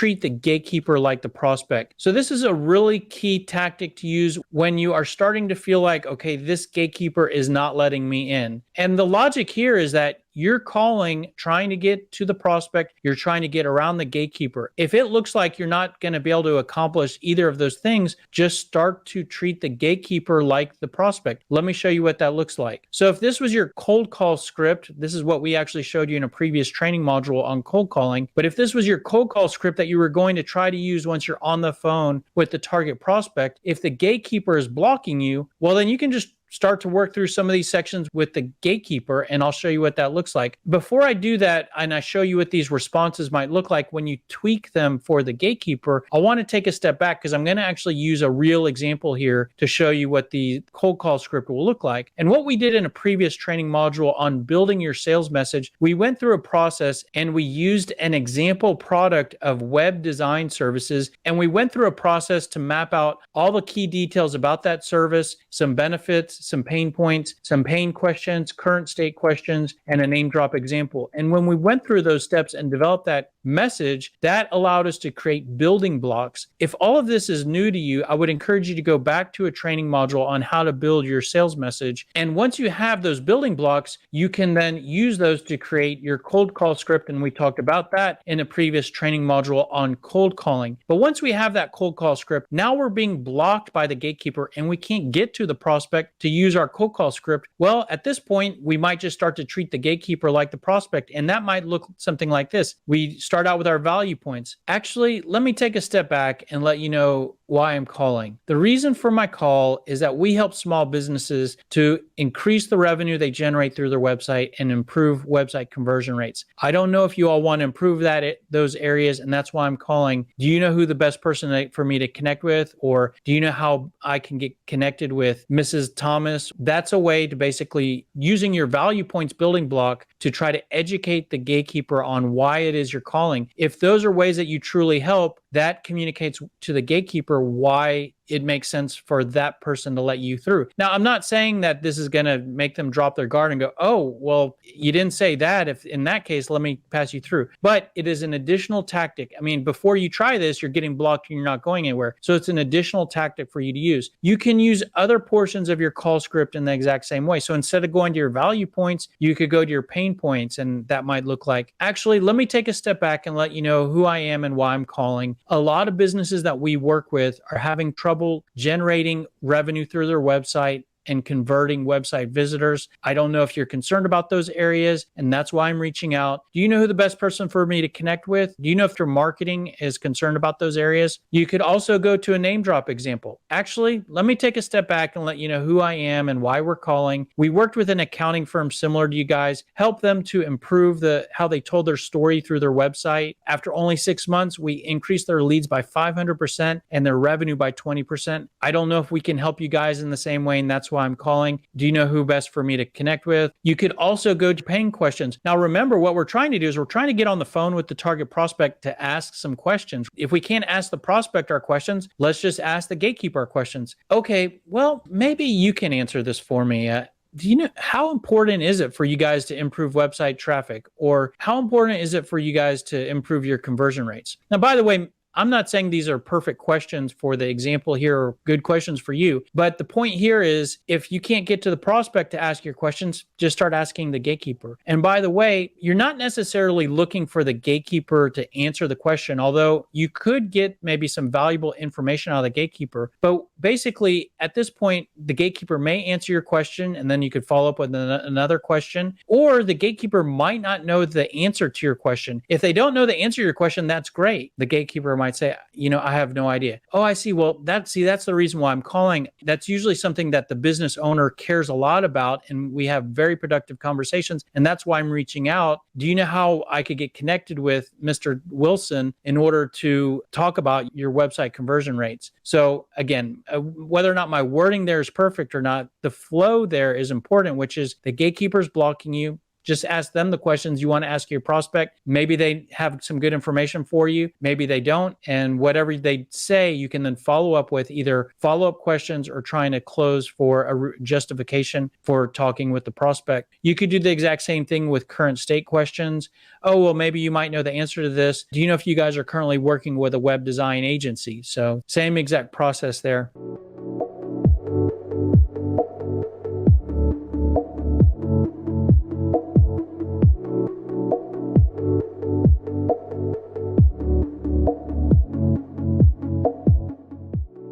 treat the gatekeeper like the prospect. So this is a really key tactic to use when you are starting to feel like, okay, this gatekeeper is not letting me in. And the logic here is that you're calling, trying to get to the prospect, you're trying to get around the gatekeeper. If it looks like you're not going to be able to accomplish either of those things, just start to treat the gatekeeper like the prospect. Let me show you what that looks like. So if this was your cold call script, this is what we actually showed you in a previous training module on cold calling. But if this was your cold call script that you were going to try to use once you're on the phone with the target prospect, if the gatekeeper is blocking you, well, then you can just start to work through some of these sections with the gatekeeper, and I'll show you what that looks like. Before I do that, and I show you what these responses might look like when you tweak them for the gatekeeper, I want to take a step back because I'm going to actually use a real example here to show you what the cold call script will look like. And what we did in a previous training module on building your sales message, we went through a process and we used an example product of web design services, and we went through a process to map out all the key details about that service, some benefits, some pain points, some pain questions, current state questions, and a name drop example. And when we went through those steps and developed that message, that allowed us to create building blocks. If all of this is new to you, I would encourage you to go back to a training module on how to build your sales message. And once you have those building blocks, you can then use those to create your cold call script. And we talked about that in a previous training module on cold calling. But once we have that cold call script, now we're being blocked by the gatekeeper and we can't get to the prospect to use our cold call script. Well, at this point, we might just start to treat the gatekeeper like the prospect. And that might look something like this. We start out with our value points. Actually, let me take a step back and let you know why I'm calling. The reason for my call is that we help small businesses to increase the revenue they generate through their website and improve website conversion rates. I don't know if you all want to improve those areas, and that's why I'm calling. Do you know who the best person for me to connect with? Or do you know how I can get connected with Mrs. Thomas? That's a way to basically using your value points building block to try to educate the gatekeeper on why it is you're calling. If those are ways that you truly help, that communicates to the gatekeeper why it makes sense for that person to let you through. Now, I'm not saying that this is going to make them drop their guard and go, oh, well, you didn't say that. If in that case, let me pass you through. But it is an additional tactic. I mean, before you try this, you're getting blocked and you're not going anywhere. So it's an additional tactic for you to use. You can use other portions of your call script in the exact same way. So instead of going to your value points, you could go to your pain points, and that might look like, actually, let me take a step back and let you know who I am and why I'm calling. A lot of businesses that we work with are having trouble generating revenue through their website and converting website visitors. I don't know if you're concerned about those areas, and that's why I'm reaching out. Do you know who the best person for me to connect with? Do you know if your marketing is concerned about those areas? You could also go to a name drop example. Actually, let me take a step back and let you know who I am and why we're calling. We worked with an accounting firm similar to you guys, help them to improve how they told their story through their website. After only 6 months, we increased their leads by 500% and their revenue by 20%. I don't know if we can help you guys in the same way, and that's why I'm calling. Do you know who best for me to connect with? You could also go to paying questions. Now, remember, what we're trying to do is we're trying to get on the phone with the target prospect to ask some questions. If we can't ask the prospect our questions, let's just ask the gatekeeper our questions. Okay, well, maybe you can answer this for me. Do you know how important is it for you guys to improve website traffic? Or how important is it for you guys to improve your conversion rates? Now, by the way, I'm not saying these are perfect questions for the example here or good questions for you, but the point here is if you can't get to the prospect to ask your questions, just start asking the gatekeeper. And by the way, you're not necessarily looking for the gatekeeper to answer the question, although you could get maybe some valuable information out of the gatekeeper. But basically, at this point, the gatekeeper may answer your question, and then you could follow up with another question, or the gatekeeper might not know the answer to your question. If they don't know the answer to your question, that's great. The gatekeeper might say, I have no idea. Oh, I see. Well, that's the reason why I'm calling. That's usually something that the business owner cares a lot about, and we have very productive conversations, and that's why I'm reaching out. Do you know how I could get connected with Mr. Wilson in order to talk about your website conversion rates? So again, whether or not my wording there is perfect or not, the flow there is important, which is the gatekeeper's blocking you. Just ask them the questions you want to ask your prospect. Maybe they have some good information for you. Maybe they don't. And whatever they say, you can then follow up with either follow-up questions or trying to close for a justification for talking with the prospect. You could do the exact same thing with current state questions. Oh, well, maybe you might know the answer to this. Do you know if you guys are currently working with a web design agency? So same exact process there.